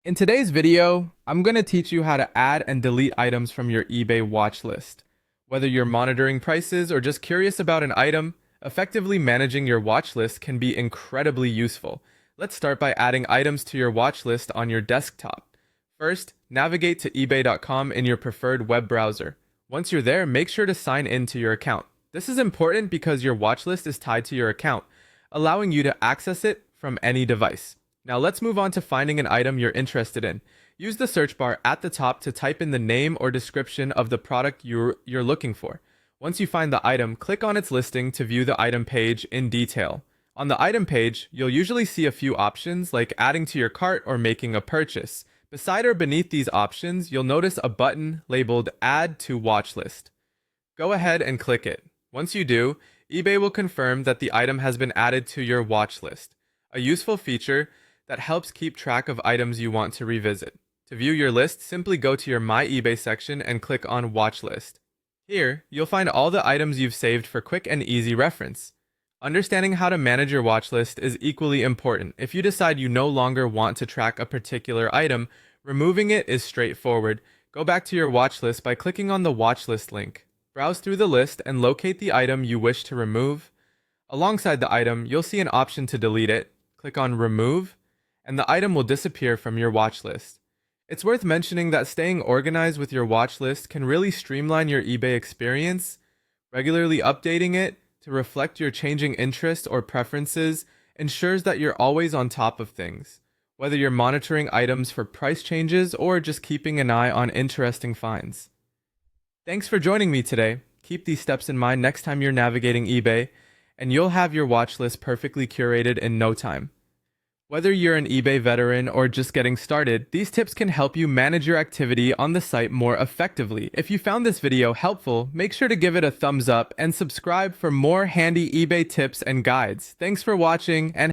In today's video, I'm going to teach you how to add and delete items from your eBay watch list. Whether you're monitoring prices or just curious about an item, effectively managing your watch list can be incredibly useful. Let's start by adding items to your watch list on your desktop. First, navigate to ebay.com in your preferred web browser. Once you're there, make sure to sign in to your account. This is important because your watch list is tied to your account, allowing you to access it from any device. Now let's move on to finding an item you're interested in. Use the search bar at the top to type in the name or description of the product you're looking for. Once you find the item, click on its listing to view the item page in detail. On the item page, you'll usually see a few options like adding to your cart or making a purchase. Beside or beneath these options, you'll notice a button labeled Add to Watch List. Go ahead and click it. Once you do, eBay will confirm that the item has been added to your watch list, a useful feature that helps keep track of items you want to revisit. To view your list, simply go to your My eBay section and click on Watch List. Here, you'll find all the items you've saved for quick and easy reference. Understanding how to manage your watch list is equally important. If you decide you no longer want to track a particular item, removing it is straightforward. Go back to your watch list by clicking on the watch list link. Browse through the list and locate the item you wish to remove. Alongside the item, you'll see an option to delete it. Click on Remove, and the item will disappear from your watch list. It's worth mentioning that staying organized with your watch list can really streamline your eBay experience. Regularly updating it to reflect your changing interests or preferences ensures that you're always on top of things, whether you're monitoring items for price changes or just keeping an eye on interesting finds. Thanks for joining me today. Keep these steps in mind next time you're navigating eBay, and you'll have your watch list perfectly curated in no time. Whether you're an eBay veteran or just getting started, these tips can help you manage your activity on the site more effectively. If you found this video helpful, make sure to give it a thumbs up and subscribe for more handy eBay tips and guides. Thanks for watching, and